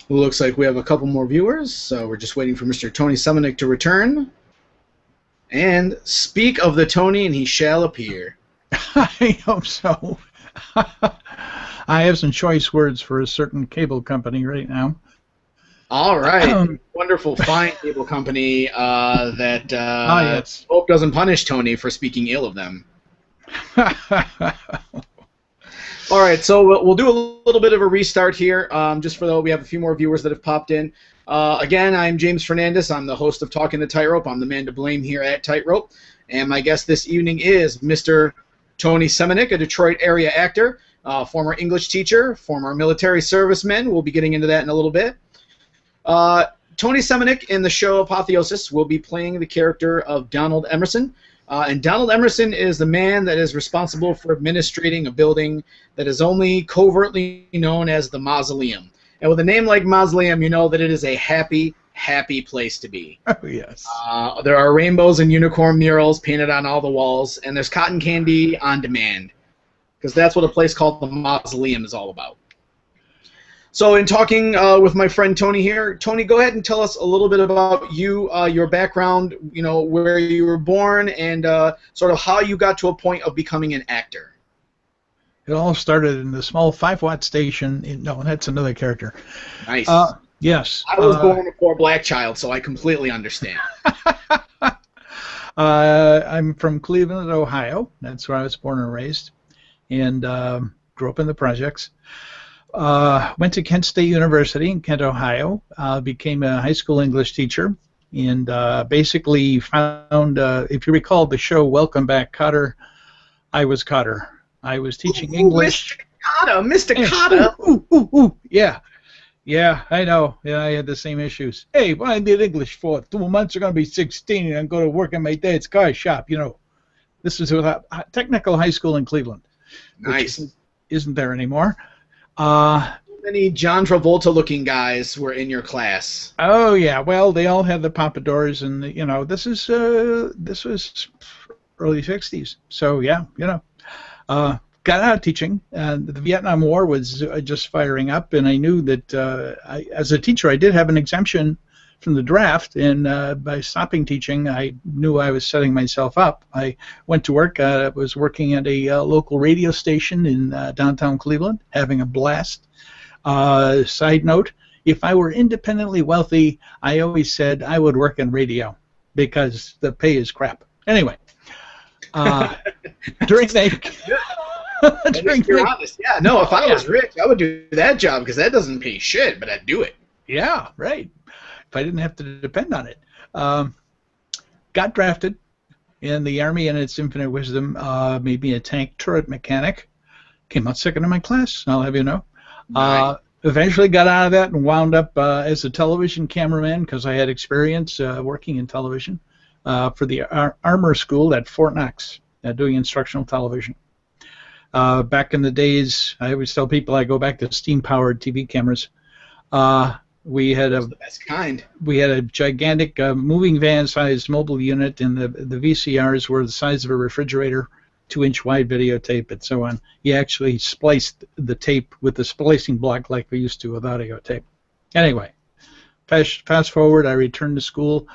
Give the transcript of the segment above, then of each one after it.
Looks like we have a couple more viewers, so we're just waiting for Mr. Tony Semanik to return. And speak of the Tony, and he shall appear. I hope so. I have some choice words for a certain cable company right now. All right. Wonderful, fine cable company that yes. hope doesn't punish Tony for speaking ill of them. All right, so we'll do a little bit of a restart here, just for though we have a few more viewers that have popped in. Again, I'm James Fernandez. I'm the host of Talking the Tightrope. I'm the man to blame here at Tightrope. And my guest this evening is Mr. Tony Semanik, a Detroit area actor, former English teacher, former military serviceman. We'll be getting into that in a little bit. Tony Semanik in the show Apotheosis will be playing the character of Donald Emerson. And Donald Emerson is the man that is responsible for administrating a building that is only covertly known as the Mausoleum. And with a name like Mausoleum, you know that it is a happy, happy place to be. Oh, yes. There are rainbows and unicorn murals painted on all the walls, and there's cotton candy on demand, because that's what a place called the Mausoleum is all about. So in talking with my friend Tony here, Tony, go ahead and tell us a little bit about you, your background, you know, where you were born, and sort of how you got to a point of becoming an actor. It all started in the small 5-watt station. No, that's another character. Nice. Yes. I was born a poor black child, so I completely understand. I'm from Cleveland, Ohio. That's where I was born and raised, and grew up in the projects. Went to Kent State University in Kent, Ohio, became a high school English teacher, and basically found, if you recall the show Welcome Back, Kotter, I was Kotter. I was teaching English. Mr. Kotter! Ooh, yeah. Yeah, I know. Yeah, I had the same issues. Hey, what I did English for? 2 months, I'm going to be 16, and I'm going to work in my dad's car shop, you know. This is a technical high school in Cleveland. Nice. Which isn't there anymore. Many John Travolta-looking guys were in your class. Oh yeah, well they all had the pompadours, and you know this was early '60s. So yeah, you know, got out of teaching. The Vietnam War was just firing up, and I knew that as a teacher I did have an exemption from the draft, and by stopping teaching, I knew I was setting myself up. I went to work. I was working at a local radio station in downtown Cleveland, having a blast. Side note, if I were independently wealthy, I always said I would work in radio because the pay is crap. Anyway, during that... You're honest. Yeah, no, if I was rich, I would do that job because that doesn't pay shit, but I'd do it. Yeah, right. If I didn't have to depend on it. Got drafted in the Army, in its infinite wisdom, made me a tank turret mechanic. Came out second in my class, I'll have you know. Nice. Eventually got out of that and wound up as a television cameraman because I had experience working in television for the Armor School at Fort Knox, doing instructional television. Back in the days, I always tell people I go back to steam-powered TV cameras. We had the best kind. We had a gigantic moving van-sized mobile unit, and the VCRs were the size of a refrigerator, 2-inch wide videotape, and so on. You actually spliced the tape with the splicing block like we used to with audio tape. Anyway, fast forward, I returned to school.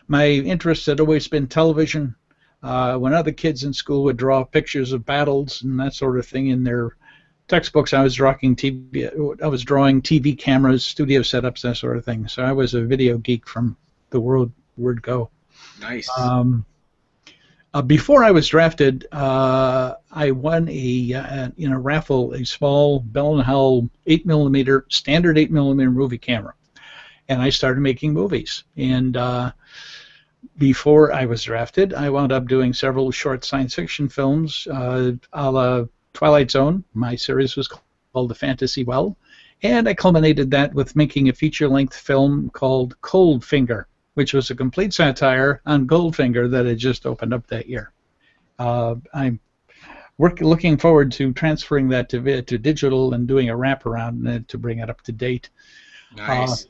My interest had always been television. When other kids in school would draw pictures of battles and that sort of thing in their textbooks, I was drawing TV cameras, studio setups, that sort of thing. So I was a video geek from the word go. Nice. Before I was drafted, I won in a raffle a small Bell & Howell 8mm standard 8mm movie camera, and I started making movies. And before I was drafted, I wound up doing several short science fiction films, a la Twilight Zone. My series was called The Fantasy Well, and I culminated that with making a feature-length film called Cold Finger, which was a complete satire on Goldfinger that had just opened up that year. I'm looking forward to transferring that to digital and doing a wraparound to bring it up to date. Nice.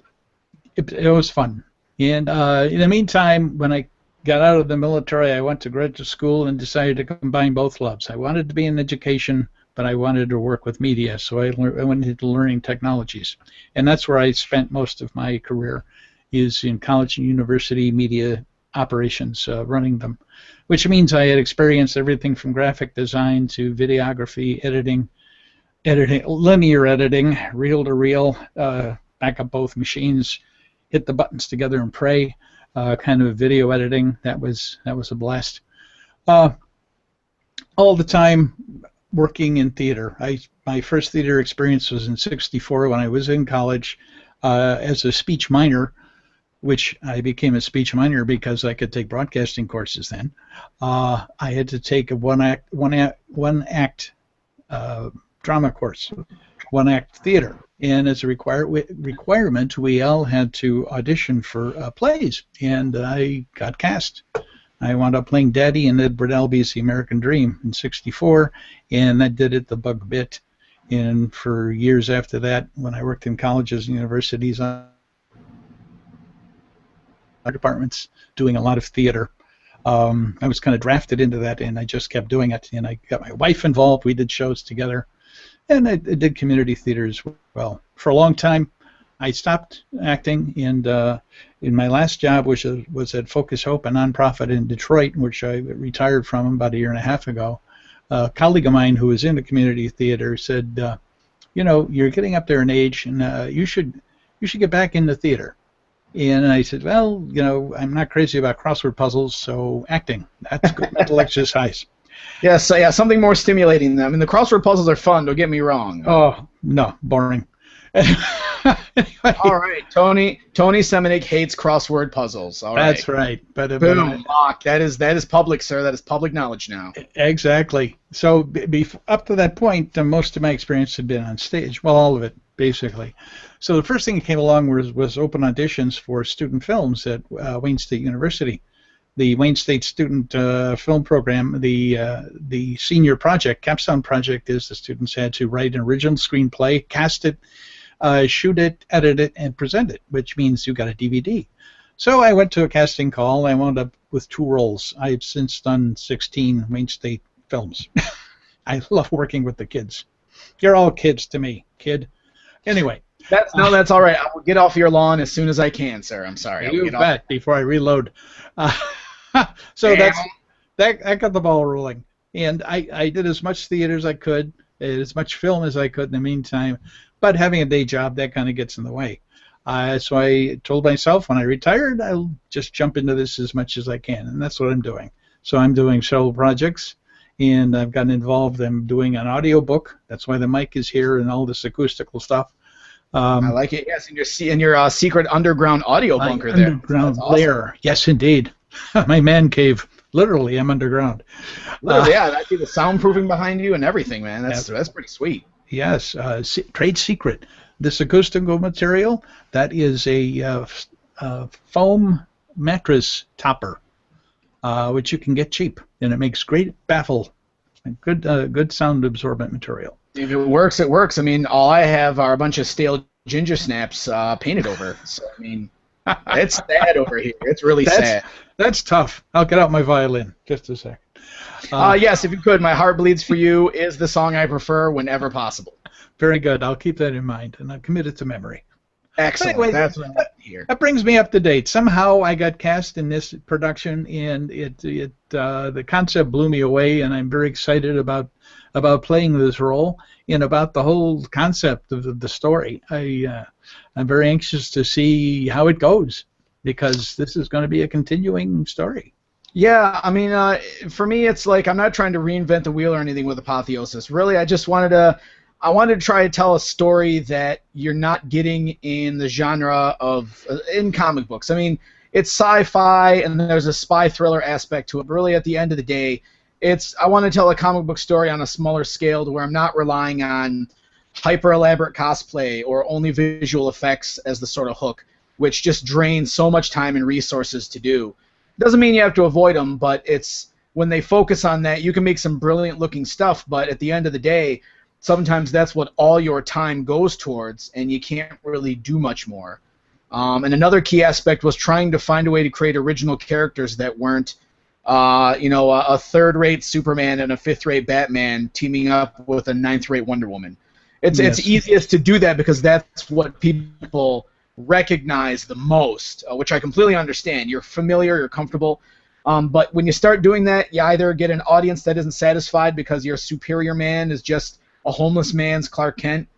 It was fun. And in the meantime, when I got out of the military, I went to graduate school and decided to combine both loves. I wanted to be in education, but I wanted to work with media, so I went into learning technologies. And that's where I spent most of my career, is in college and university media operations, running them, which means I had experienced everything from graphic design to videography, editing, linear editing, reel-to-reel, back up both machines, hit the buttons together and pray, kind of video editing. That was a blast. All the time working in theater. My first theater experience was in '64 when I was in college as a speech minor, which I became a speech minor because I could take broadcasting courses then. I had to take a one act drama course, one act theater, and as a requirement, we all had to audition for plays, and I got cast. I wound up playing Daddy in Edward Albee's The American Dream in '64, and that did it the bug bit. And for years after that, when I worked in colleges and universities, departments, doing a lot of theater. I was kind of drafted into that, and I just kept doing it. And I got my wife involved. We did shows together, and I did community theater as well. For a long time, I stopped acting, and in my last job, which was at Focus Hope, a nonprofit in Detroit, which I retired from about a year and a half ago, a colleague of mine who was in the community theater said, you know, you're getting up there in age, and you should get back into theater. And I said, well, you know, I'm not crazy about crossword puzzles, so acting, that's good mental exercise. Yes, yeah, something more stimulating than. I mean, the crossword puzzles are fun, don't get me wrong. Oh, no, boring. Anyway. All right, Tony Semanik hates crossword puzzles. All right. That's right. But boom, lock. That is public, sir. That is public knowledge now. Exactly. So up to that point, most of my experience had been on stage. Well, all of it, basically. So the first thing that came along was open auditions for student films at Wayne State University. The Wayne State Student Film Program, the senior project, capstone project, is the students had to write an original screenplay, cast it, shoot it, edit it, and present it, which means you got a DVD. So I went to a casting call. I wound up with 2 roles. I've since done 16 Wayne State films. I love working with the kids. You're all kids to me, kid. Anyway. That's all right. I will get off your lawn as soon as I can, sir. I'm sorry. You bet, before I reload. So that got the ball rolling. And I did as much theater as I could, as much film as I could in the meantime. But having a day job, that kind of gets in the way. So I told myself when I retired, I'll just jump into this as much as I can. And that's what I'm doing. So I'm doing shuttle projects, and I've gotten involved. I'm doing an audio book. That's why the mic is here and all this acoustical stuff. I like it. Yes, in your secret underground audio bunker there. Underground lair. Awesome. Yes, indeed. My man cave. Literally, I'm underground. Yeah, I see the soundproofing behind you and everything, man. That's pretty sweet. Yes, trade secret. This acoustical material, that is a foam mattress topper, which you can get cheap, and it makes great baffle, good sound absorbent material. If it works, it works. I mean, all I have are a bunch of stale ginger snaps painted over. So, I mean, it's sad over here. It's really sad. That's tough. I'll get out my violin. Just a sec. Yes, if you could. My Heart Bleeds for You is the song I prefer whenever possible. Very good. I'll keep that in mind, and I'll commit it to memory. Excellent. Anyway, that's what I'm here. That brings me up to date. Somehow I got cast in this production, and the concept blew me away, and I'm very excited about playing this role and about the whole concept of the story. I'm very anxious to see how it goes, because this is going to be a continuing story. Yeah, I mean, for me, it's like I'm not trying to reinvent the wheel or anything with Apotheosis. Really, I just wanted to try to tell a story that you're not getting in the genre of in comic books. I mean, it's sci-fi and there's a spy thriller aspect to it. But really, at the end of the day, I want to tell a comic book story on a smaller scale to where I'm not relying on hyper elaborate cosplay or only visual effects as the sort of hook, which just drains so much time and resources to do. Doesn't mean you have to avoid them, but it's when they focus on that, you can make some brilliant looking stuff, but at the end of the day, sometimes that's what all your time goes towards, and you can't really do much more. And another key aspect was trying to find a way to create original characters that weren't a third-rate Superman and a fifth-rate Batman teaming up with a ninth-rate Wonder Woman. It's easiest to do that because that's what people recognize the most, which I completely understand. You're familiar, you're comfortable. But when you start doing that, you either get an audience that isn't satisfied because your superior man is just a homeless man's Clark Kent,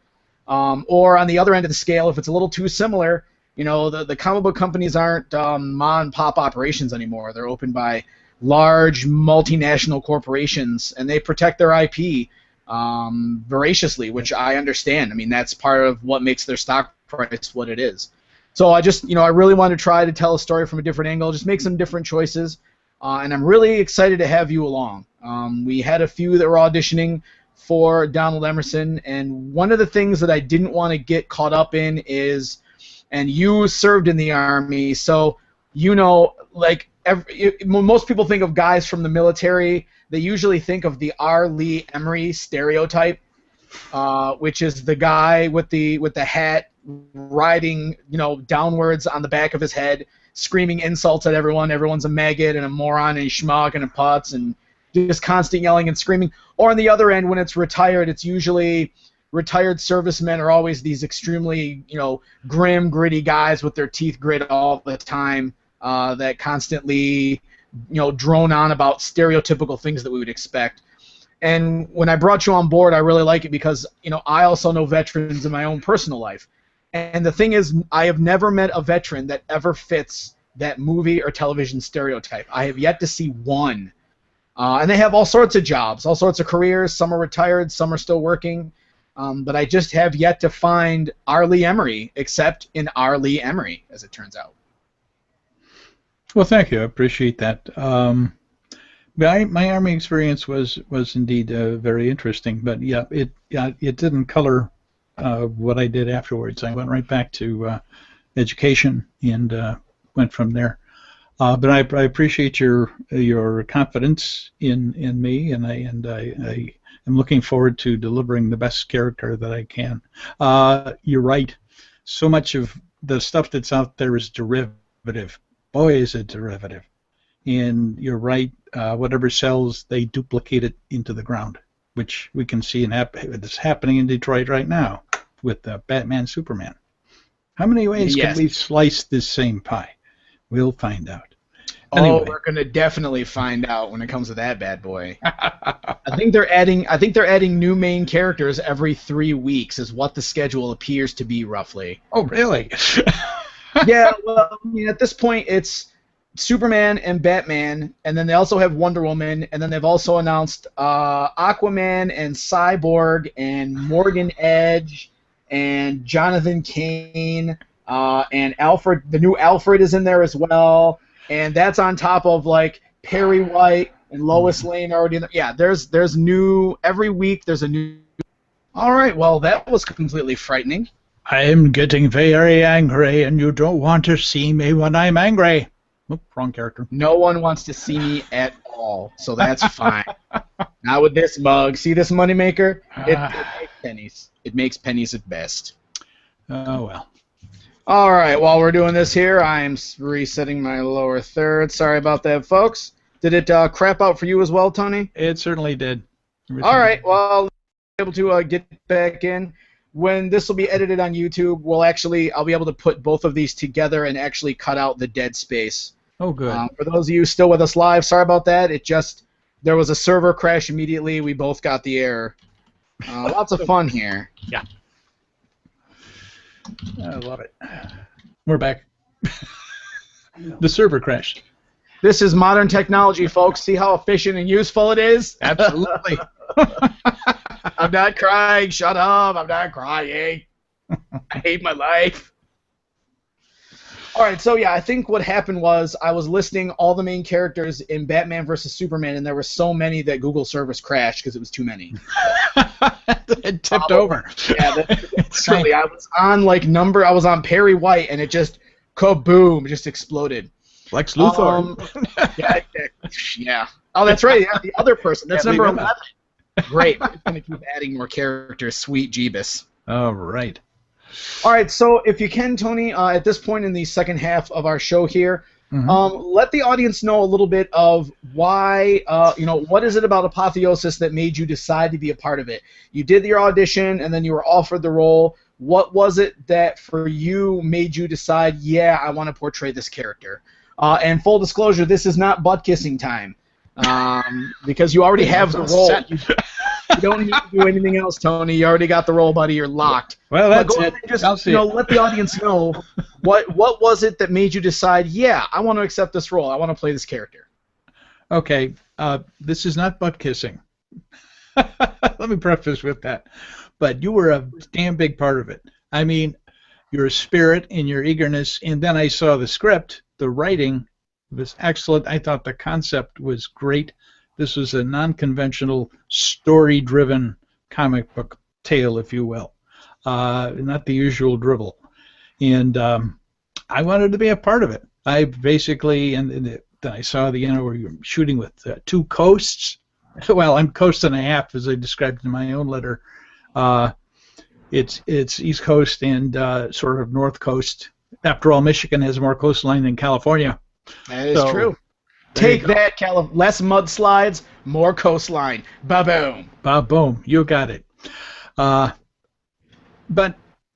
or on the other end of the scale, if it's a little too similar, the comic book companies aren't mom and pop operations anymore. They're opened by large multinational corporations, and they protect their IP voraciously, which I understand. I mean, that's part of what makes their stock price what it is. So I really want to try to tell a story from a different angle, just make some different choices, and I'm really excited to have you along. We had a few that were auditioning for Donald Emerson, and one of the things that I didn't want to get caught up in is, and you served in the Army, so most people think of guys from the military. They usually think of the R. Lee Emery stereotype, which is the guy with the hat riding downwards on the back of his head, screaming insults at everyone. Everyone's a maggot and a moron and a schmuck and a putz, and just constant yelling and screaming. Or on the other end, when it's retired, it's usually retired servicemen are always these extremely grim, gritty guys with their teeth grit all the time, that constantly drone on about stereotypical things that we would expect. And when I brought you on board, I really like it because I also know veterans in my own personal life. And the thing is, I have never met a veteran that ever fits that movie or television stereotype. I have yet to see one. And they have all sorts of jobs, all sorts of careers. Some are retired, some are still working. But I just have yet to find R. Lee Emery, except in R. Lee Emery, as it turns out. Well, thank you. I appreciate that. My Army experience was indeed very interesting, but yeah, it didn't color what I did afterwards. I went right back to education and went from there. But I appreciate your confidence in me, and I am looking forward to delivering the best character that I can. You're right. So much of the stuff that's out there is derivative. Boy, is it derivative. And you're right. Whatever sells, they duplicate it into the ground, which we can see it's happening in Detroit right now with Batman, Superman. How many ways can we slice this same pie? We'll find out. Anyway. Oh, we're gonna definitely find out when it comes to that bad boy. I think they're adding new main characters every 3 weeks, is what the schedule appears to be roughly. Oh, really? Yeah. Well, I mean, at this point, it's Superman and Batman, and then they also have Wonder Woman, and then they've also announced Aquaman and Cyborg and Morgan Edge and Jonathan Kane and Alfred. The new Alfred is in there as well. And that's on top of Perry White and Lois Lane already in there. Yeah, there's new every week. There's a new. All right, well that was completely frightening. I am getting very angry, and you don't want to see me when I'm angry. Oh, wrong character. No one wants to see me at all, so that's fine. Not with this mug. See this moneymaker? It makes pennies. It makes pennies at best. Oh well. All right, while we're doing this here, I'm resetting my lower third. Sorry about that, folks. Did it crap out for you as well, Tony? It certainly did. All right, well, I'll be able to get back in. When this will be edited on YouTube, I'll be able to put both of these together and actually cut out the dead space. Oh, good. For those of you still with us live, sorry about that. There was a server crash immediately. We both got the error. Lots of fun here. Yeah. I love it. We're back. The server crashed. This is modern technology, folks. See how efficient and useful it is? Absolutely. I'm not crying. Shut up. I'm not crying. I hate my life. All right, so yeah, I think what happened was I was listing all the main characters in Batman vs. Superman, and there were so many that Google servers crashed because it was too many. It tipped over. Yeah, that's really. I was on Perry White, and it just kaboom, just exploded. Lex Luthor. Yeah. Oh, that's right. Yeah, the other person. That's number 11. Great. I'm just gonna keep adding more characters. Sweet Jeebus. All right. All right, so if you can, Tony, at this point in the second half of our show here, Let the audience know a little bit of why, what is it about Apotheosis that made you decide to be a part of it? You did your audition, and then you were offered the role. What was it that, for you, made you decide, yeah, I want to portray this character? And full disclosure, this is not butt-kissing time, because you already have the role. You don't need to do anything else, Tony. You already got the role, buddy. You're locked. Well, that's it. Just let the audience know what was it that made you decide, yeah, I want to accept this role. I want to play this character. Okay, this is not butt kissing. Let me preface with that. But you were a damn big part of it. I mean, your spirit and your eagerness, and then I saw the script. The writing was excellent. I thought the concept was great. This was a non-conventional, story-driven comic book tale, if you will, not the usual drivel. And I wanted to be a part of it. I basically, and then I saw where you were shooting with 2 coasts. Well, I'm coast and a half, as I described in my own letter. It's East Coast and sort of North Coast. After all, Michigan has more coastline than California. That is true. Take that, less mudslides, more coastline. Ba-boom. Ba-boom. You got it. And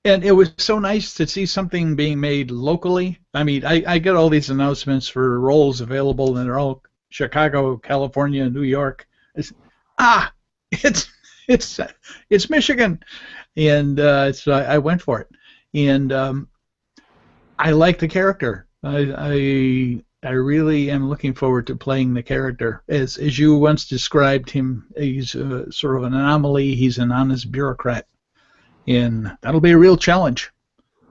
it was so nice to see something being made locally. I mean, I get all these announcements for roles available, and they're all Chicago, California, New York. It's Michigan, and so I went for it, and I like the character. I really am looking forward to playing the character. As you once described him, he's sort of an anomaly. He's an honest bureaucrat, and that'll be a real challenge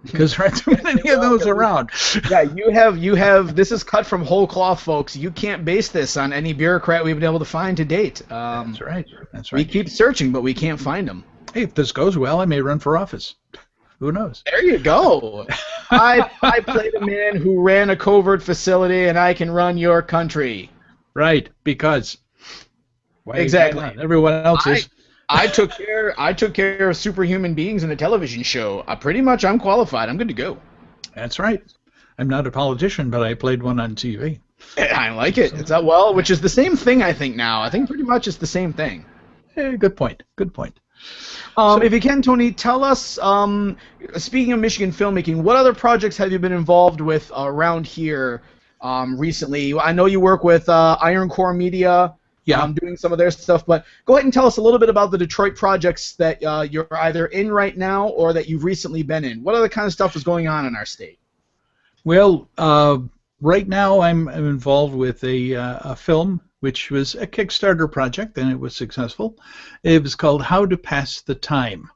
because there aren't too many of those around. Yeah, you have. This is cut from whole cloth, folks. You can't base this on any bureaucrat we've been able to find to date. That's right. We keep searching, but we can't find them. Hey, if this goes well, I may run for office. Who knows? There you go. I played a man who ran a covert facility, and I can run your country. Right, because exactly everyone else is. I took care of superhuman beings in a television show. Pretty much, I'm qualified. I'm good to go. That's right. I'm not a politician, but I played one on TV. I like it. It's which is the same thing. I think now. I think pretty much it's the same thing. Good point. Good point. If you can, Tony, tell us, speaking of Michigan filmmaking, what other projects have you been involved with around here recently? I know you work with Iron Core Media, doing some of their stuff, but go ahead and tell us a little bit about the Detroit projects that you're either in right now or that you've recently been in. What other kind of stuff is going on in our state? Well, right now I'm involved with a film which was a Kickstarter project, and it was successful. It was called How to Pass the Time.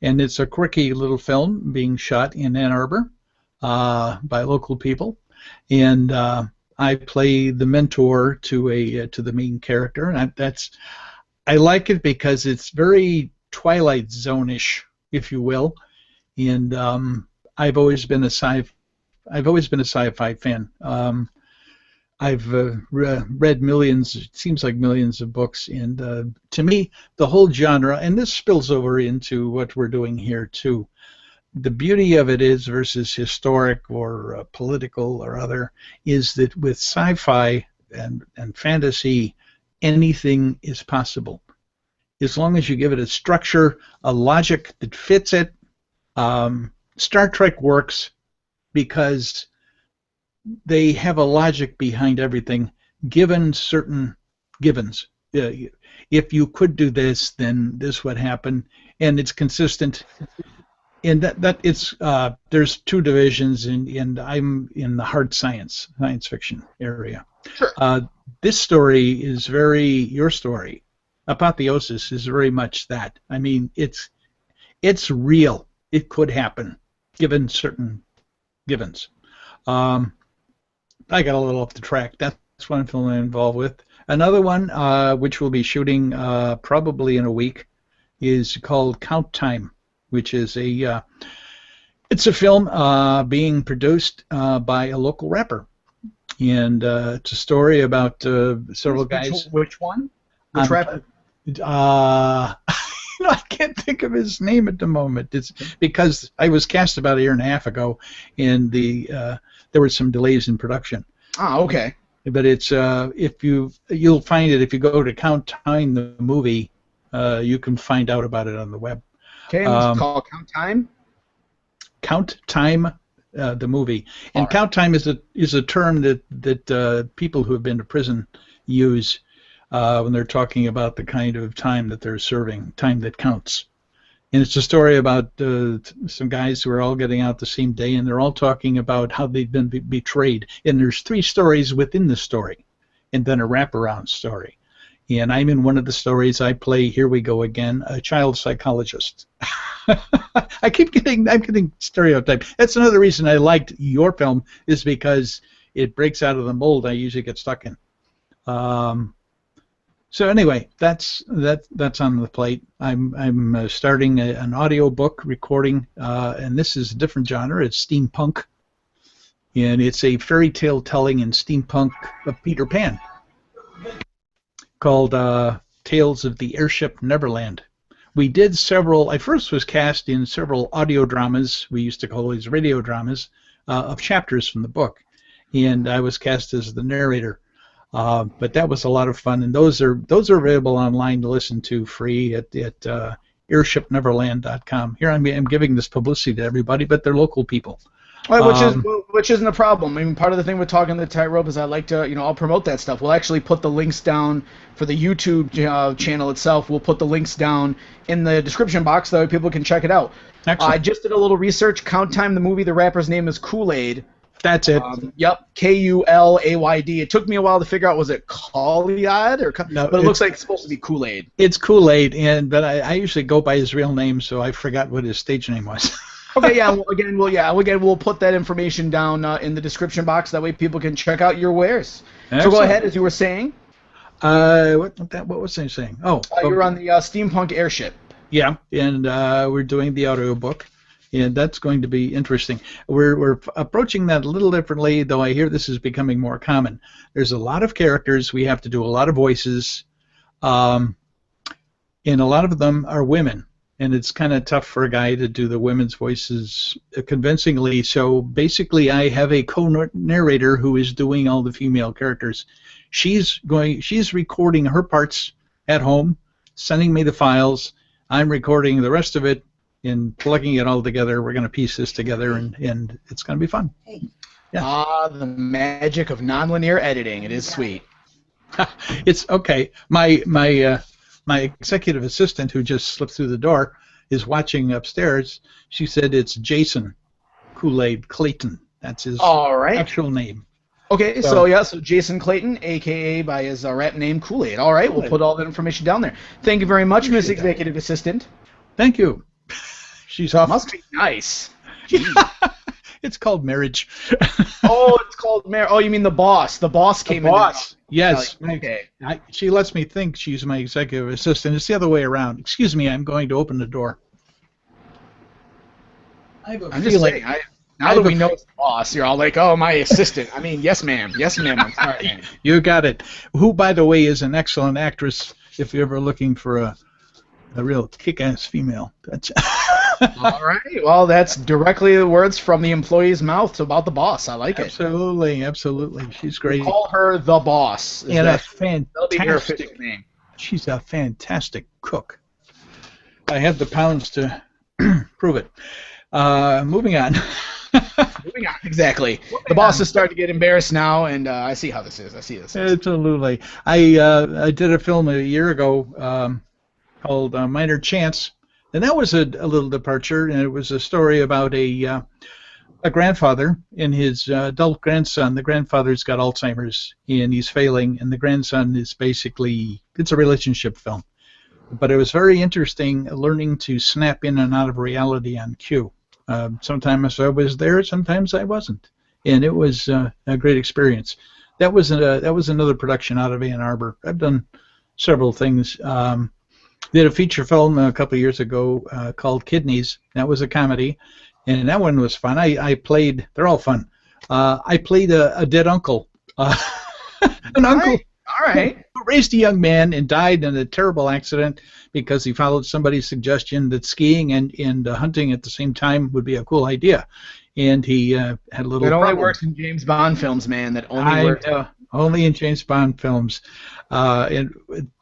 And it's a quirky little film being shot in Ann Arbor by local people. And I play the mentor to the main character. And I like it because it's very Twilight Zone-ish, if you will. And I've always been a sci-fi fan. I've read millions, it seems like millions of books, and to me, the whole genre, and this spills over into what we're doing here too, the beauty of it is, versus historic or political or other, is that with sci-fi and fantasy, anything is possible. As long as you give it a structure, a logic that fits it. Star Trek works because they have a logic behind everything, given certain givens. If you could do this, then this would happen, and it's consistent. And that it's there's 2 divisions, and I'm in the hard science fiction area. Sure. This story is your story. Apotheosis is very much that. I mean, it's real. It could happen, given certain givens. I got a little off the track. That's one film I'm involved with. Another one, which we'll be shooting probably in a week, is called Count Time, which is it's a film being produced by a local rapper, and it's a story about several guys. Which one? Which rapper? I can't think of his name at the moment. It's because I was cast about a year and a half ago, and there were some delays in production. Oh, okay. But it's you'll find it if you go to Count Time the movie. You can find out about it on the web. Okay, it's called Count Time. Count Time, the movie, and All right. count time is a term that people who have been to prison use when they're talking about the kind of time that they're serving, time that counts. And it's a story about some guys who are all getting out the same day, and they're all talking about how they've been betrayed. And there's 3 stories within the story, and then a wraparound story. And I'm in one of the stories. I play, here we go again, a child psychologist. I'm getting stereotyped. That's another reason I liked your film, is because it breaks out of the mold I usually get stuck in. So anyway, that's on the plate. I'm starting an audio book recording, and this is a different genre. It's steampunk, and it's a fairy tale telling in steampunk of Peter Pan, called Tales of the Airship Neverland. We did several. I first was cast in several audio dramas. We used to call these radio dramas of chapters from the book, and I was cast as the narrator. But that was a lot of fun, and those are available online to listen to free at airshipneverland.com. Here I'm giving this publicity to everybody, but they're local people. Which isn't a problem. I mean, part of the thing with Talking the Tightrope is I like to, I'll promote that stuff. We'll actually put the links down for the YouTube channel itself. We'll put the links down in the description box so that people can check it out. Excellent. I just did a little research. Count Time, the movie, the rapper's name is Kool-Aid. That's it. Yep, K-U-L-A-Y-D. It took me a while to figure out, was it Kool-Aid No, but it looks like it's supposed to be Kool-Aid. It's Kool-Aid, but I usually go by his real name, so I forgot what his stage name was. Okay, yeah. We'll put that information down in the description box. That way, people can check out your wares. Excellent. So go ahead, as you were saying. What was I saying? You're on the steampunk airship. Yeah, and we're doing the audio book, and that's going to be interesting. We're approaching that a little differently, though I hear this is becoming more common. There's a lot of characters. We have to do a lot of voices, and a lot of them are women. And it's kind of tough for a guy to do the women's voices convincingly. So basically, I have a co-narrator who is doing all the female characters. She's recording her parts at home, sending me the files. I'm recording the rest of it and plugging it all together. We're going to piece this together, and it's going to be fun. Hey. Yeah. The magic of nonlinear editing. It is sweet. It's okay. My executive assistant, who just slipped through the door, is watching upstairs. She said it's Jason Kool-Aid Clayton. That's his actual name. Okay, so Jason Clayton, a.k.a. by his rap name Kool-Aid. All right, we'll put all that information down there. Thank you very much, Miss Executive Assistant. Thank you. She's off. Must be nice. It's called marriage. It's called marriage. Oh, you mean the boss. The boss came in. Yes. Okay. She lets me think she's my executive assistant. It's the other way around. Excuse me, I'm going to open the door. I'm just saying, now that we know it's the boss, you're all like, oh, my assistant. I mean, yes, ma'am. Yes, ma'am. I'm sorry, ma'am. You got it. Who, by the way, is an excellent actress if you're ever looking for a real kick-ass female. That's all right. Well, that's directly the words from the employee's mouth about the boss. I like it. Absolutely. She's great. We'll call her the boss. And that'll be her official name. She's a fantastic cook. I have the pounds to prove it. Moving on. Exactly. The boss is starting to get embarrassed now, and I see how this is. Absolutely. I did a film a year ago called Minor Chance. And that was a little departure, and it was a story about a grandfather and his adult grandson. The grandfather's got Alzheimer's, and he's failing, and the grandson is basically, it's a relationship film. But it was very interesting learning to snap in and out of reality on cue. Sometimes I was there, sometimes I wasn't. And it was a great experience. That was another production out of Ann Arbor. I've done several things. Did a feature film a couple of years ago called Kidneys. That was a comedy, and that one was fun. I played. They're all fun. I played a dead uncle. An uncle. All right. raised a young man and died in a terrible accident because he followed somebody's suggestion that skiing and hunting at the same time would be a cool idea. And he had a little That only problem. works in James Bond films, man. That only works. Only in James Bond films. And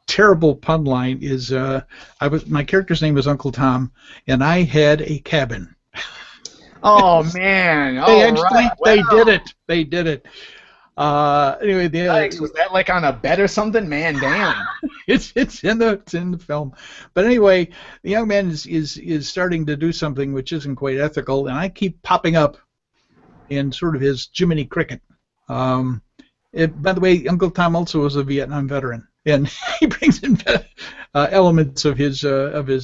terrible pun line is my character's name was Uncle Tom, and I had a cabin. Oh man! They did it. They did it. Anyway, Thanks. Was that like on a bed or something? Man, damn. it's in the film. But anyway, the young man is starting to do something which isn't quite ethical, and I keep popping up in sort of his Jiminy Cricket. By the way, Uncle Tom also was a Vietnam veteran, and he brings in elements of his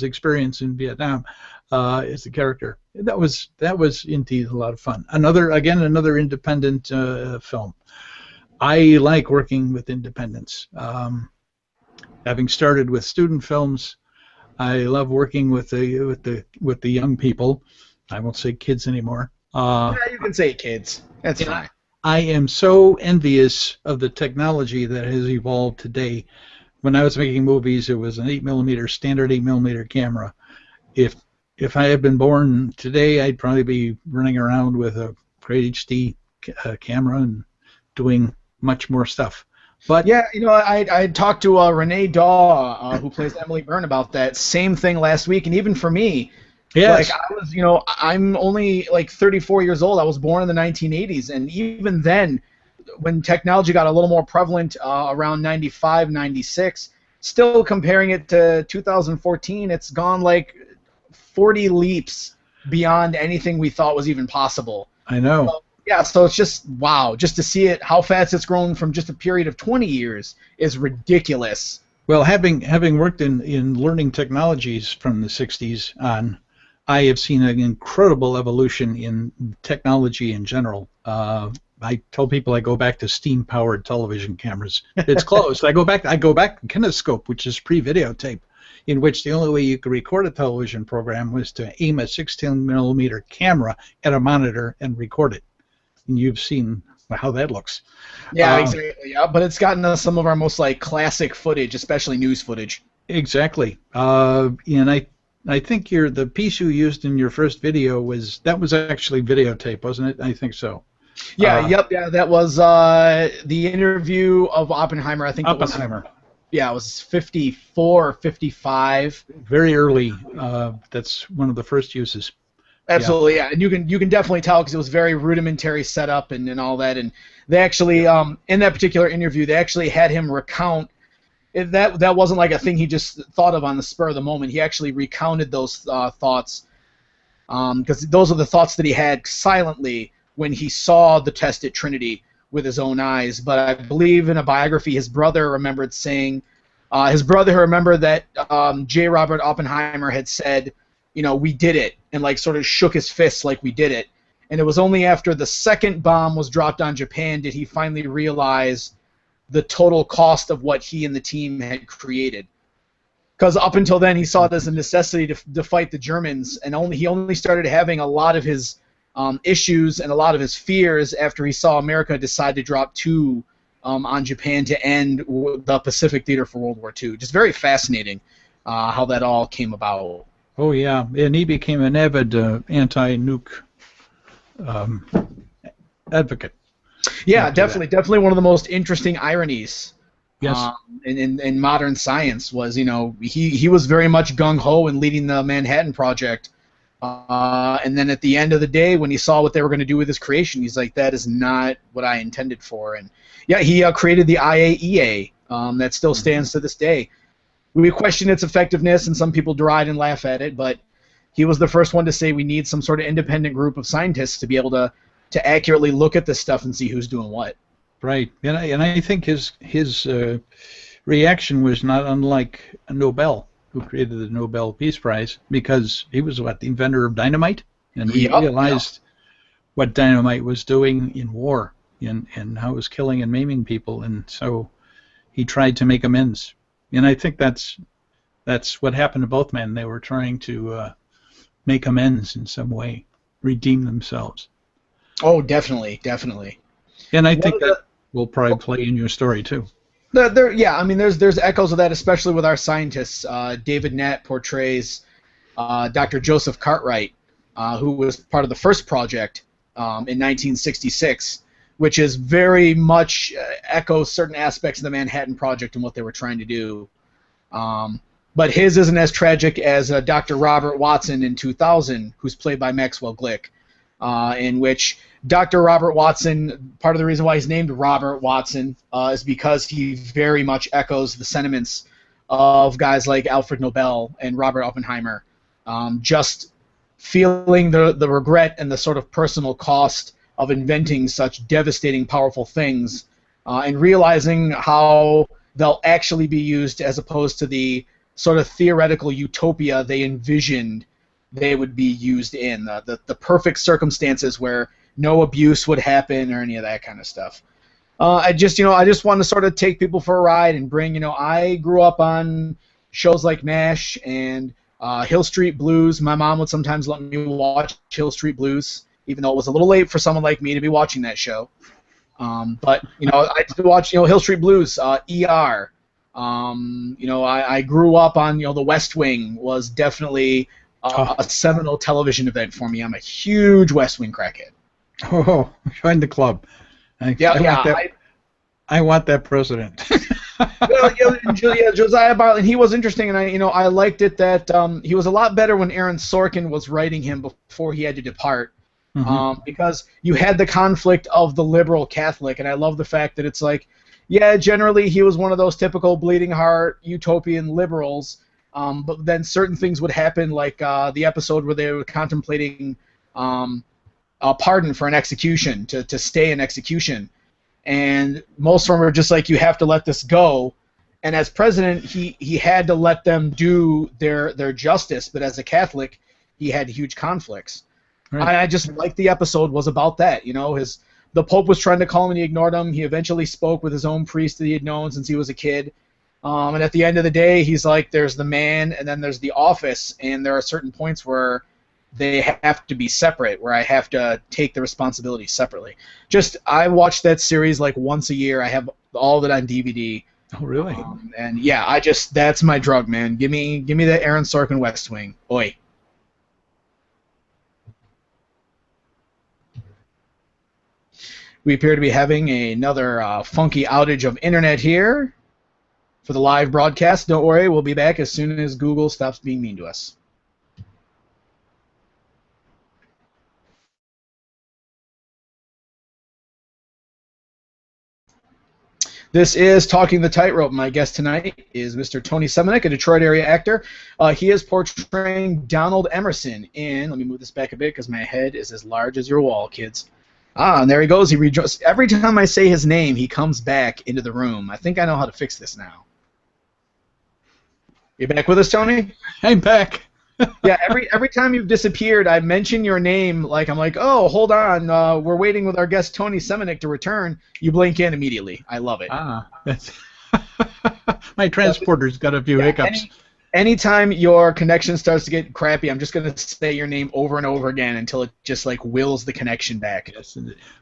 experience in Vietnam as the character. That was indeed a lot of fun. Another independent film. I like working with independents. Having started with student films, I love working with the young people. I won't say kids anymore. Yeah, you can say kids. That's fine. I am so envious of the technology that has evolved today. When I was making movies, it was an 8mm standard 8mm camera. If I had been born today, I'd probably be running around with a great HD camera and doing much more stuff. But yeah, I talked to Renee Daw, who plays Emily Byrne, about that same thing last week, and even for me, yes. like I was, I'm only like 34 years old. I was born in the 1980s, and even then, when technology got a little more prevalent around 95, 96, still comparing it to 2014, it's gone like 40 leaps beyond anything we thought was even possible. I know. So it's just wow, just to see it, how fast it's grown from just a period of 20 years is ridiculous. Well, having worked in learning technologies from the 60s on, I have seen an incredible evolution in technology in general. I tell people I go back to steam-powered television cameras. It's close. I go back to Kinescope, which is pre-videotape, in which the only way you could record a television program was to aim a 16mm camera at a monitor and record it. And you've seen how that looks. Yeah, exactly. Yeah, but it's gotten us some of our most like classic footage, especially news footage. Exactly. And I think the piece you used in your first video was actually videotape, wasn't it? I think so. Yeah. Yeah. That was the interview of Oppenheimer. I think Oppenheimer. It was 54, 55. Very early. That's one of the first uses. Absolutely, yeah. And you can definitely tell because it was very rudimentary setup and all that. And they actually, in that particular interview, they actually had him recount. That wasn't like a thing he just thought of on the spur of the moment. He actually recounted those thoughts because those are the thoughts that he had silently when he saw the test at Trinity with his own eyes. But I believe in a biography, his brother remembered saying, that J. Robert Oppenheimer had said, we did it, and like sort of shook his fist like we did it. And it was only after the second bomb was dropped on Japan did he finally realize the total cost of what he and the team had created. Because up until then he saw it as a necessity to fight the Germans, and he only started having a lot of his issues and a lot of his fears after he saw America decide to drop 2 on Japan to end the Pacific theater for World War II. Just very fascinating how that all came about. Oh yeah, and he became an avid anti-nuke advocate. Yeah, definitely one of the most interesting ironies. Yes. In modern science was, he was very much gung-ho in leading the Manhattan Project. And then at the end of the day, when he saw what they were going to do with his creation, he's like, that is not what I intended for. And yeah, he created the IAEA that still stands to this day. We question its effectiveness, and some people deride and laugh at it, but he was the first one to say we need some sort of independent group of scientists to be able to accurately look at this stuff and see who's doing what. Right, and I think his reaction was not unlike Nobel, who created the Nobel Peace Prize, because he was the inventor of dynamite, and he realized what dynamite was doing in war and how it was killing and maiming people, and so he tried to make amends. And I think that's what happened to both men. They were trying to make amends in some way, redeem themselves. Oh, definitely. And I think that will probably play in your story too. Yeah, I mean, there's echoes of that, especially with our scientists. David Nett portrays Dr. Joseph Cartwright, who was part of the first project in 1966, which is very much echoes certain aspects of the Manhattan Project and what they were trying to do. But his isn't as tragic as Dr. Robert Watson in 2000, who's played by Maxwell Glick, in which Dr. Robert Watson, part of the reason why he's named Robert Watson is because he very much echoes the sentiments of guys like Alfred Nobel and Robert Oppenheimer, just feeling the regret and the sort of personal cost of inventing such devastating, powerful things, and realizing how they'll actually be used as opposed to the sort of theoretical utopia they envisioned they would be used in, the perfect circumstances where no abuse would happen or any of that kind of stuff. I just want to sort of take people for a ride and bring, I grew up on shows like MASH and Hill Street Blues. My mom would sometimes let me watch Hill Street Blues, even though it was a little late for someone like me to be watching that show. But I did watch Hill Street Blues, ER. I grew up on The West Wing was definitely a seminal television event for me. I'm a huge West Wing crackhead. Oh, join the club. I want that president. Josiah Bartlet, he was interesting, and I liked it that he was a lot better when Aaron Sorkin was writing him before he had to depart, because you had the conflict of the liberal Catholic, and I love the fact that it's like, yeah, generally he was one of those typical bleeding heart utopian liberals, but then certain things would happen, like the episode where they were contemplating a pardon for an execution, to stay an execution. And most of them are just like, you have to let this go. And as president, he had to let them do their justice, but as a Catholic, he had huge conflicts. Right. I just like the episode was about that. The Pope was trying to call him and he ignored him. He eventually spoke with his own priest that he had known since he was a kid. And at the end of the day, he's like, there's the man and then there's the office, and there are certain points where they have to be separate, where I have to take the responsibility separately. I watch that series like once a year. I have all of it on DVD. Oh, really? And yeah, that's my drug, man. Give me that Aaron Sorkin West Wing. Oi. We appear to be having another funky outage of internet here for the live broadcast. Don't worry, we'll be back as soon as Google stops being mean to us. This is Talking the Tightrope. My guest tonight is Mr. Tony Semanik, a Detroit area actor. He is portraying Donald Emerson in, let me move this back a bit because my head is as large as your wall, kids. And there he goes. He rejoices. Every time I say his name, he comes back into the room. I think I know how to fix this now. You back with us, Tony? I'm back. Yeah, every time you've disappeared, I mention your name, like I'm like, oh, hold on, we're waiting with our guest Tony Semanik to return. You blink in immediately. I love it. That's my transporter's got a few hiccups. Anytime your connection starts to get crappy, I'm just gonna say your name over and over again until it just like wills the connection back. Yes,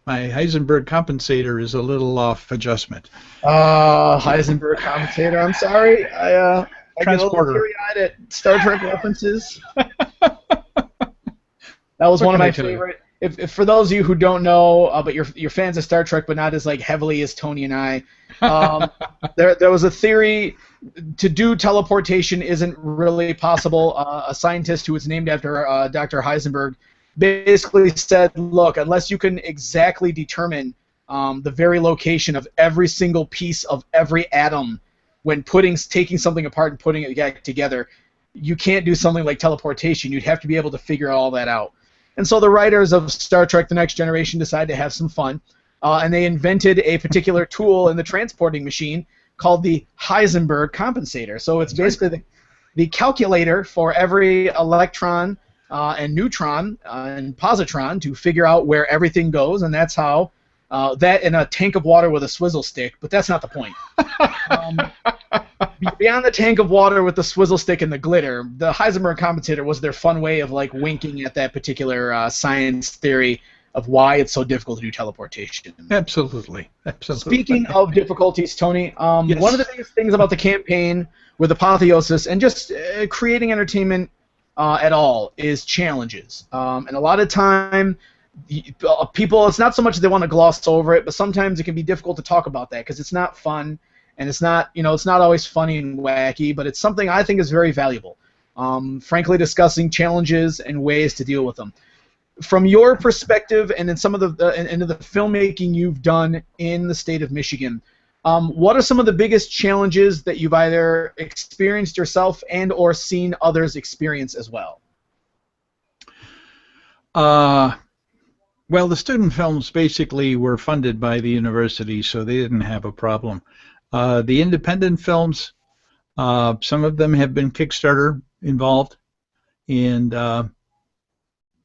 my Heisenberg compensator is a little off adjustment. Heisenberg compensator. I'm sorry. I get a little teary-eyed at Star Trek references. That was one of my favorite. If for those of you who don't know, but you're fans of Star Trek, but not as like heavily as Tony and I, there was a theory to do teleportation isn't really possible. A scientist who was named after Dr. Heisenberg basically said, look, unless you can exactly determine the very location of every single piece of every atom when taking something apart and putting it back together, you can't do something like teleportation. You'd have to be able to figure all that out. And so the writers of Star Trek The Next Generation decided to have some fun, and they invented a particular tool in the transporting machine called the Heisenberg compensator. So it's basically the calculator for every electron and neutron and positron to figure out where everything goes, and that's how that in a tank of water with a swizzle stick, but that's not the point. Beyond the tank of water with the swizzle stick and the glitter, the Heisenberg compensator was their fun way of like winking at that particular science theory of why it's so difficult to do teleportation. Absolutely. Speaking of difficulties, Tony, Yes. one of the biggest things about the campaign with Apotheosis and just creating entertainment at all is challenges. And a lot of time, people, it's not so much that they want to gloss over it, but sometimes it can be difficult to talk about that because it's not fun and it's not, it's not always funny and wacky, but it's something I think is very valuable. Frankly, discussing challenges and ways to deal with them. From your perspective, and in some of into the filmmaking you've done in the state of Michigan, what are some of the biggest challenges that you've either experienced yourself and/or seen others experience as well? Well, the student films basically were funded by the university, so they didn't have a problem. The independent films, some of them have been Kickstarter involved, and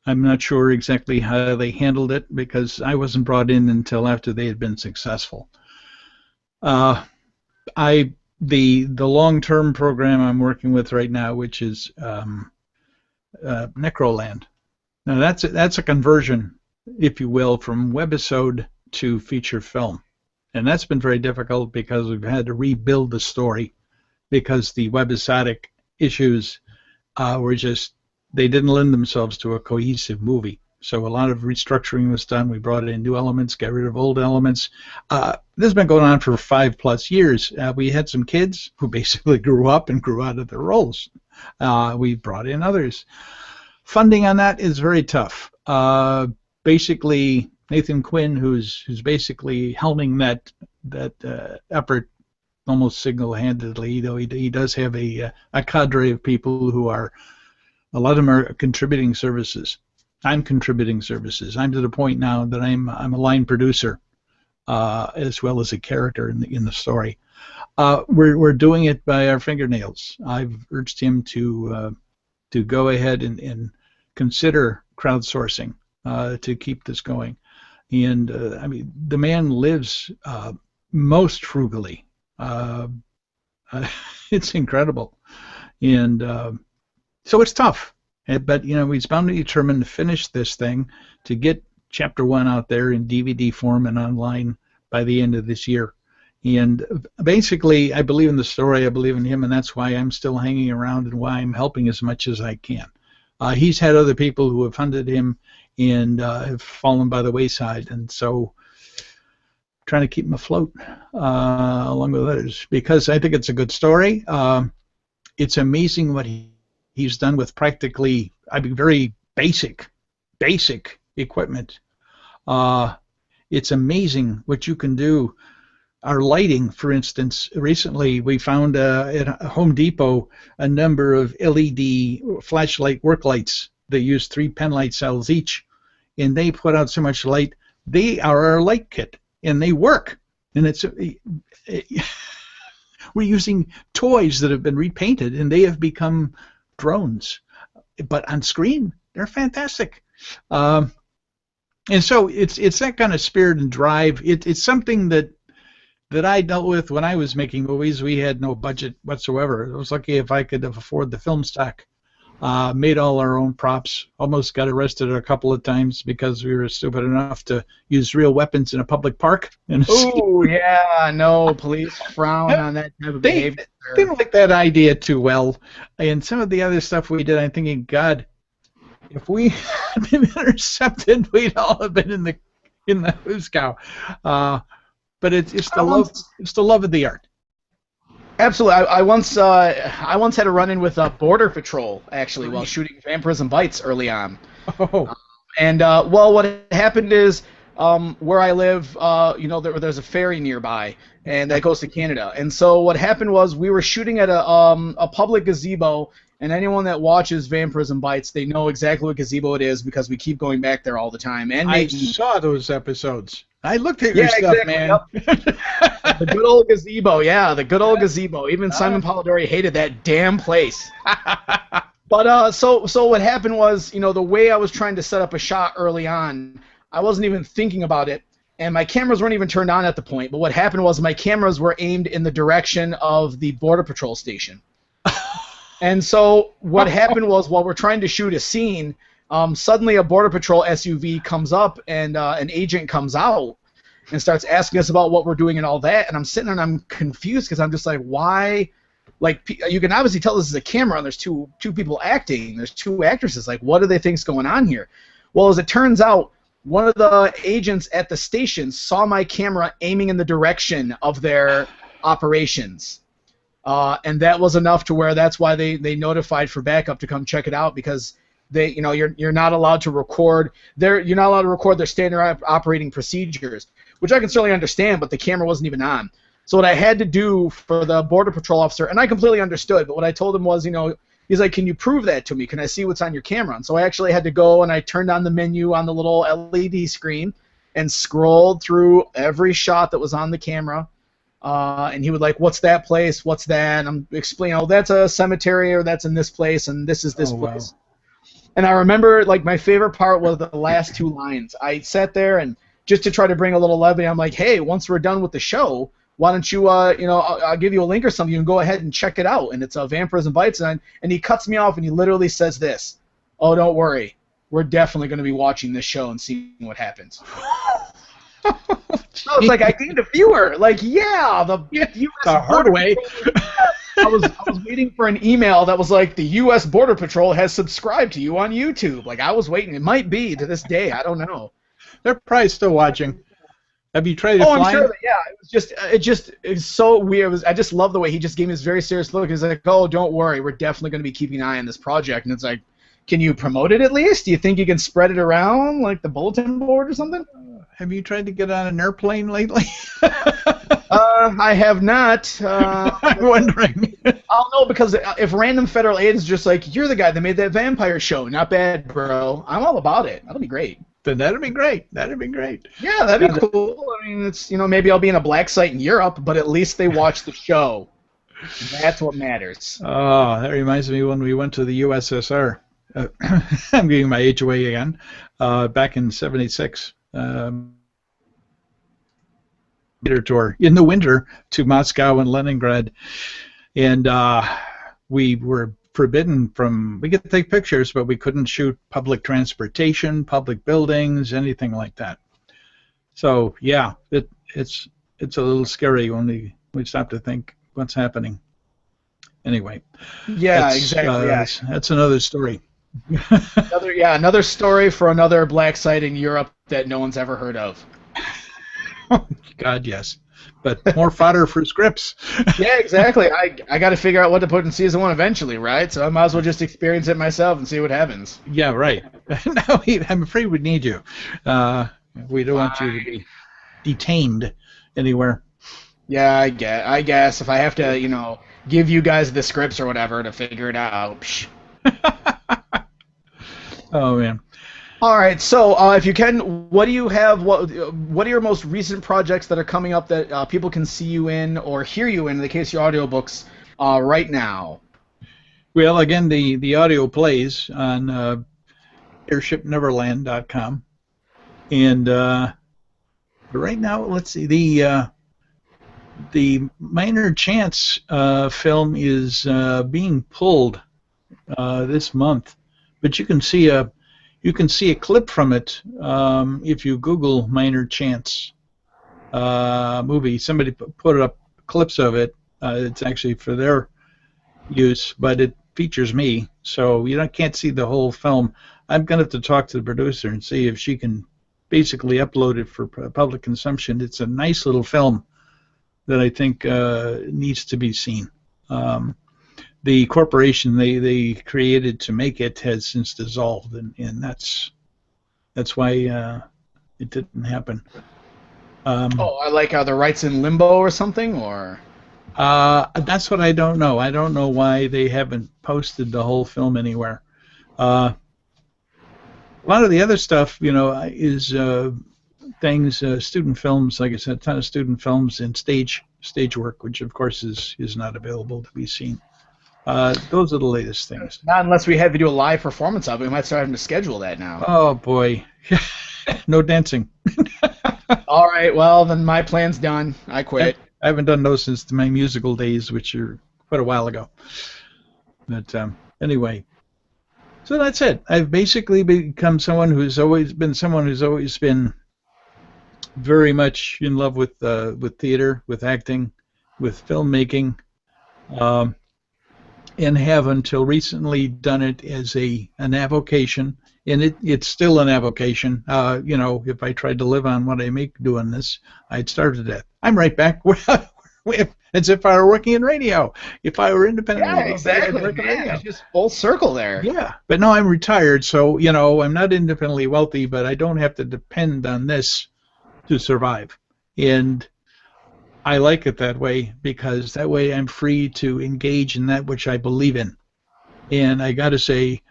I'm not sure exactly how they handled it because I wasn't brought in until after they had been successful. The long-term program I'm working with right now, which is Necroland. Now that's a conversion, if you will, from webisode to feature film, and that's been very difficult because we've had to rebuild the story because the webisodic issues were just, they didn't lend themselves to a cohesive movie. So a lot of restructuring was done. We brought in new elements, got rid of old elements. This has been going on for 5+ years. We had some kids who basically grew up and grew out of their roles. We brought in others. Funding on that is very tough. Basically, Nathan Quinn, who's basically helming that effort almost single-handedly, though he does have a cadre of people who are, a lot of them are contributing services. I'm contributing services. I'm to the point now that I'm a line producer as well as a character in the story. We're doing it by our fingernails. I've urged him to go ahead and consider crowdsourcing to keep this going. And I mean, the man lives most frugally. It's incredible, and so it's tough. But he's bound and determined to finish this thing, to get Chapter 1 out there in DVD form and online by the end of this year. And basically, I believe in the story, I believe in him, and that's why I'm still hanging around and why I'm helping as much as I can. He's had other people who have funded him and have fallen by the wayside, and so trying to keep him afloat along with others, because I think it's a good story. It's amazing what he's done with practically, very basic equipment. It's amazing what you can do. Our lighting, for instance, recently we found at Home Depot a number of LED flashlight work lights. They use 3 pen light cells each, and they put out so much light. They are our light kit, and they work. And we're using toys that have been repainted, and they have become drones. But on screen, they're fantastic. And so it's that kind of spirit and drive. It's something that I dealt with when I was making movies. We had no budget whatsoever. I was lucky if I could afford the film stock. Made all our own props. Almost got arrested a couple of times because we were stupid enough to use real weapons in a public park. Oh, yeah, no, police frown on that type of behavior. They didn't like that idea too well. And some of the other stuff we did, I'm thinking, God, if we had been intercepted, we'd all have been in the hoosegow. But it's the love of the art. Absolutely. I once had a run-in with Border Patrol, actually, while shooting Vampires and Bites early on. Oh. Well, what happened is, where I live, there's a ferry nearby, and that goes to Canada. And so what happened was we were shooting at a public gazebo, and anyone that watches Vampires and Bites, they know exactly what gazebo it is because we keep going back there all the time. And I saw those episodes. I looked at your stuff, exactly, man. Yep. The good old gazebo, yeah, the good old gazebo. Even Simon Polidori hated that damn place. But so what happened was, the way I was trying to set up a shot early on, I wasn't even thinking about it, and my cameras weren't even turned on at the point. But what happened was my cameras were aimed in the direction of the Border Patrol station. And so what happened was, while we're trying to shoot a scene, Suddenly a Border Patrol SUV comes up, and an agent comes out and starts asking us about what we're doing and all that. And I'm sitting there and I'm confused because I'm just like, why? Like, you can obviously tell this is a camera and there's two people acting. There's two actresses. Like, what do they think's going on here? Well, as it turns out, one of the agents at the station saw my camera aiming in the direction of their operations. And that was enough to where that's why they notified for backup to come check it out, because you're not allowed to record you're not allowed to record their standard operating procedures, which I can certainly understand, but the camera wasn't even on. So what I had to do for the Border Patrol officer, and I completely understood, but what I told him was, he's like, can you prove that to me? Can I see what's on your camera? And so I actually had to go and I turned on the menu on the little LED screen and scrolled through every shot that was on the camera. And he would like, what's that place? What's that? And I'm explaining, oh, that's a cemetery, or that's in this place, and this is this place. Wow. And I remember, like, my favorite part was the last two lines. I sat there, and just to try to bring a little levity, I'm like, hey, once we're done with the show, why don't you, I'll give you a link or something. You can go ahead and check it out. And it's Vampirism Bites. And he cuts me off, and he literally says this: oh, don't worry. We're definitely going to be watching this show and seeing what happens. So it's like I gained a viewer. Like, yeah, the hard way. I was waiting for an email that was like, the U.S. Border Patrol has subscribed to you on YouTube. Like, I was waiting. It might be to this day. I don't know. They're probably still watching. Have you tried to fly? I'm sure that, yeah. It's so weird. I just love the way he just gave me this very serious look. He's like, oh, don't worry. We're definitely going to be keeping an eye on this project. And it's like, can you promote it at least? Do you think you can spread it around, like the bulletin board or something? Have you tried to get on an airplane lately? I have not. I'm wondering. I'll know, because if random federal agents just like, you're the guy that made that vampire show, not bad, bro. I'm all about it. That'll be great. Then that'd be great. That'd be great. Yeah, that'd be cool. I mean, it's maybe I'll be in a black site in Europe, but at least they watch the show. That's what matters. Oh, that reminds me when we went to the USSR. I'm giving my age away again. Back in '76. Tour in the winter to Moscow and Leningrad, and we were forbidden we could take pictures, but we couldn't shoot public transportation, public buildings, anything like that. So yeah, it's a little scary when we stop to think what's happening. Anyway, yeah, exactly. That's another story. Another story for another black site in Europe that no one's ever heard of. God, yes. But more fodder for scripts. Yeah, exactly. I got to figure out what to put in season 1 eventually, right? So I might as well just experience it myself and see what happens. Yeah, right. No, I'm afraid we need you. We don't want you to be detained anywhere. Yeah, I guess if I have to, give you guys the scripts or whatever to figure it out. Psh. Oh, man. All right, so if you can, what do you have? What are your most recent projects that are coming up that people can see you in or hear you in the case of your audiobooks right now? Well, again, the audio plays on airshipneverland.com, and right now, let's see, the Minor Chance film is being pulled this month, but you can see a clip from it if you Google Minor Chance movie. Somebody put up clips of it. It's actually for their use, but it features me, so you can't see the whole film. I'm going to have to talk to the producer and see if she can basically upload it for public consumption. It's a nice little film that I think needs to be seen. The corporation they created to make it has since dissolved, and that's why it didn't happen. Are the rights in limbo or something, or? That's what I don't know. I don't know why they haven't posted the whole film anywhere. A lot of the other stuff, is things, student films. Like I said, a ton of student films and stage work, which of course is not available to be seen. Those are the latest things. Not unless we have to do a live performance of it. We might start having to schedule that now. Oh, boy. No dancing. All right, well, then my plan's done. I quit. I haven't done those since my musical days, which are quite a while ago. But anyway. So that's it. I've basically become someone who's always been very much in love with theater, with acting, with filmmaking, um, and have until recently done it as an avocation, and it's still an avocation. If I tried to live on what I make doing this, I'd starve to death. I'm right back as if I were working in radio. If I were independently Yeah, exactly, man. It's just full circle there. Yeah, but no, I'm retired, so I'm not independently wealthy, but I don't have to depend on this to survive. And I like it that way because that way I'm free to engage in that which I believe in. And I got to say,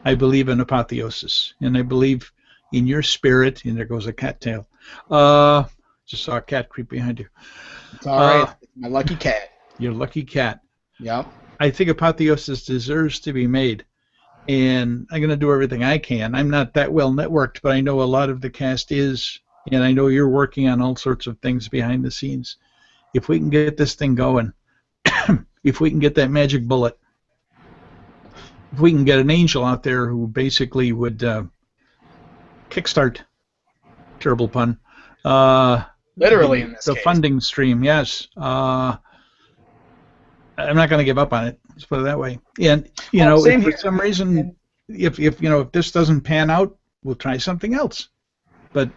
I believe in apotheosis, and I believe in your spirit. And there goes a cattail. Just saw a cat creep behind you. It's all right. It's my lucky cat. Your lucky cat. Yep. I think apotheosis deserves to be made, and I'm going to do everything I can. I'm not that well networked, but I know a lot of the cast is, and I know you're working on all sorts of things behind the scenes. If we can get this thing going, if we can get that magic bullet, if we can get an angel out there who basically would kickstart, terrible pun, literally in this the case. funding stream, yes. I'm not going to give up on it. Let's put it that way. And if for some reason, if this doesn't pan out, we'll try something else. But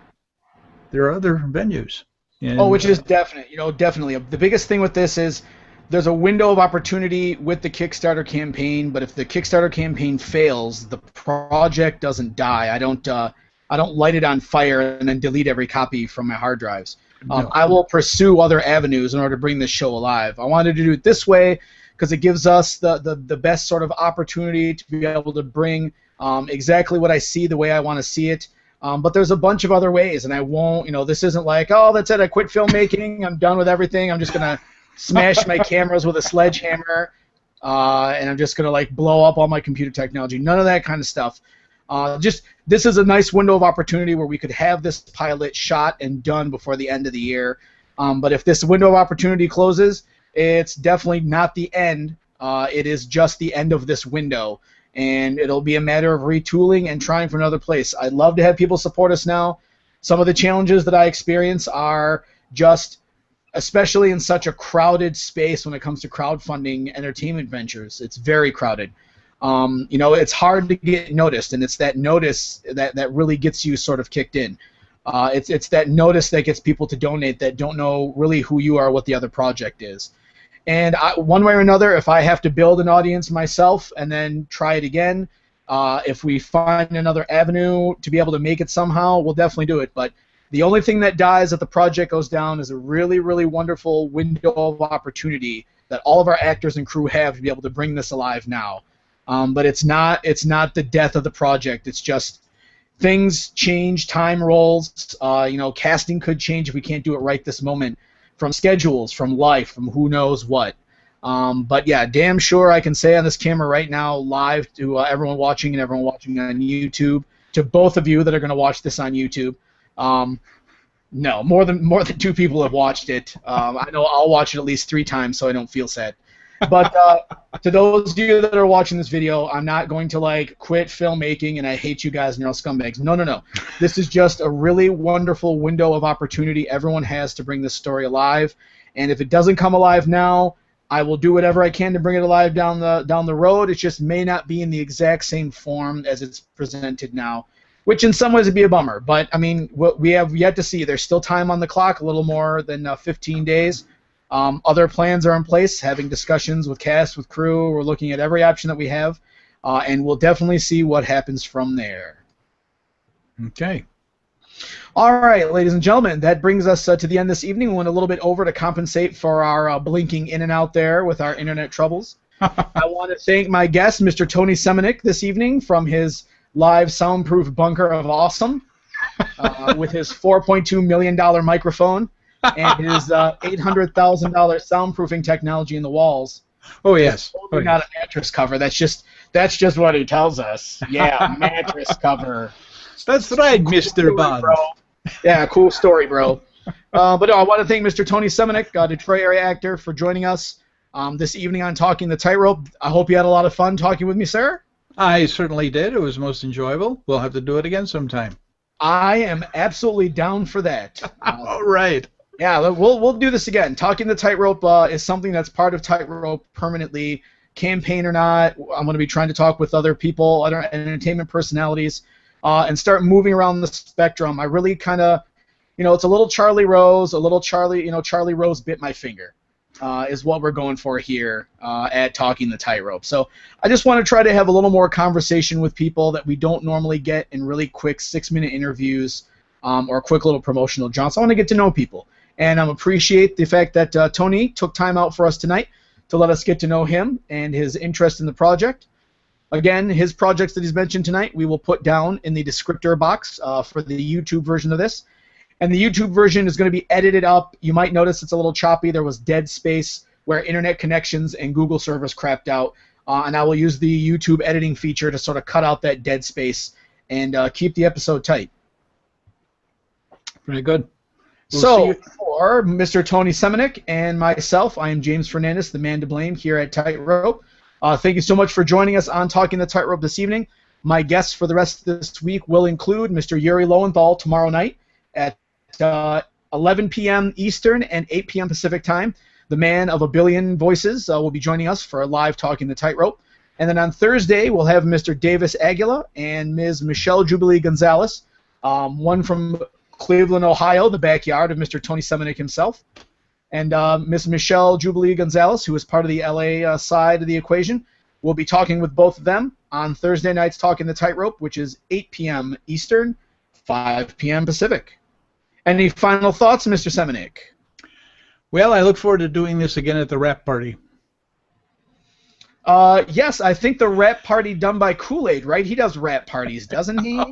there are other venues. And, which is definite. Definitely. The biggest thing with this is there's a window of opportunity with the Kickstarter campaign. But if the Kickstarter campaign fails, the project doesn't die. I don't light it on fire and then delete every copy from my hard drives. No. I will pursue other avenues in order to bring this show alive. I wanted to do it this way because it gives us the best sort of opportunity to be able to bring exactly what I see the way I want to see it. But there's a bunch of other ways, and I won't, this isn't like, oh, that's it, I quit filmmaking, I'm done with everything, I'm just going to smash my cameras with a sledgehammer, and I'm just going to, like, blow up all my computer technology. None of that kind of stuff. This is a nice window of opportunity where we could have this pilot shot and done before the end of the year. But if this window of opportunity closes, it's definitely not the end. It is just the end of this window, and it'll be a matter of retooling and trying for another place. I'd love to have people support us now. Some of the challenges that I experience are just, especially in such a crowded space when it comes to crowdfunding entertainment ventures. It's very crowded. It's hard to get noticed, and it's that notice that really gets you sort of kicked in. It's that notice that gets people to donate that don't know really who you are, what the other project is. And one way or another, if I have to build an audience myself and then try it again, if we find another avenue to be able to make it somehow, we'll definitely do it. But the only thing that dies if the project goes down is a really, really wonderful window of opportunity that all of our actors and crew have to be able to bring this alive now. But it's not the death of the project. It's just things change, time rolls. Casting could change if we can't do it right this moment, from schedules, from life, from who knows what. But yeah, damn sure I can say on this camera right now, live to everyone watching and everyone watching on YouTube, to both of you that are going to watch this on YouTube. No, more than 2 people have watched it. I know I'll watch it at least 3 times so I don't feel sad. But to those of you that are watching this video, I'm not going to quit filmmaking and I hate you guys and you're all scumbags. No. This is just a really wonderful window of opportunity everyone has to bring this story alive. And if it doesn't come alive now, I will do whatever I can to bring it alive down the road. It just may not be in the exact same form as it's presented now, which in some ways would be a bummer. But I mean, what we have yet to see. There's still time on the clock, a little more than 15 days. Other plans are in place, having discussions with cast, with crew. We're looking at every option that we have, and we'll definitely see what happens from there. Okay. All right, ladies and gentlemen, that brings us to the end this evening. We went a little bit over to compensate for our blinking in and out there with our internet troubles. I want to thank my guest, Mr. Tony Semanik, this evening from his live soundproof bunker of awesome with his $4.2 million microphone. And his $800,000 soundproofing technology in the walls. Oh yes. It's totally not a mattress cover. That's just what he tells us. Yeah, mattress cover. That's right, Mr. Bond. Bro. Yeah, cool story, bro. But no, I want to thank Mr. Tony Semanik, Detroit area actor, for joining us this evening on Talking the Tightrope. I hope you had a lot of fun talking with me, sir. I certainly did. It was most enjoyable. We'll have to do it again sometime. I am absolutely down for that. All right. Yeah, we'll do this again. Talking the Tightrope is something that's part of Tightrope permanently, campaign or not. I'm going to be trying to talk with other people, other entertainment personalities, and start moving around the spectrum. I really kind of, it's a little Charlie Rose, a little Charlie, Charlie Rose bit my finger, is what we're going for here at Talking the Tightrope. So I just want to try to have a little more conversation with people that we don't normally get in really quick 6-minute interviews or quick little promotional jaunts. I want to get to know people. And I appreciate the fact that Tony took time out for us tonight to let us get to know him and his interest in the project. Again, his projects that he's mentioned tonight we will put down in the descriptor box for the YouTube version of this. And the YouTube version is going to be edited up. You might notice it's a little choppy. There was dead space where internet connections and Google servers crapped out. And I will use the YouTube editing feature to sort of cut out that dead space and keep the episode tight. Very good. So, for Mr. Tony Semanik and myself, I am James Fernandez, the man to blame here at Tightrope. Thank you so much for joining us on Talking the Tightrope this evening. My guests for the rest of this week will include Mr. Yuri Lowenthal tomorrow night at 11 p.m. Eastern and 8 p.m. Pacific time. The man of a billion voices will be joining us for a live Talking the Tightrope. And then on Thursday, we'll have Mr. Davis Aguila and Ms. Michelle Jubilee Gonzalez, one from Cleveland, Ohio, the backyard of Mr. Tony Semanik himself, and Miss Michelle Jubilee Gonzalez, who is part of the LA side of the equation. We'll be talking with both of them on Thursday night's Talking the Tightrope, which is 8 p.m. Eastern, 5 p.m. Pacific. Any final thoughts, Mr. Semanik? Well, I look forward to doing this again at the wrap party. Yes, I think the rap party done by Kool-Aid, right? He does rap parties, doesn't he?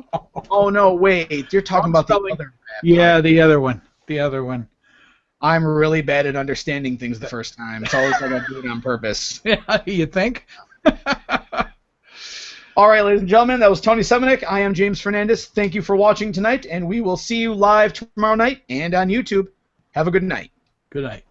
Oh, no, wait. You're talking about the other rap Yeah, party. the other one. The other one. I'm really bad at understanding things the first time. It's always like I do it on purpose. Yeah, you think? All right, ladies and gentlemen, that was Tony Semanik. I am James Fernandez. Thank you for watching tonight, and we will see you live tomorrow night and on YouTube. Have a good night. Good night.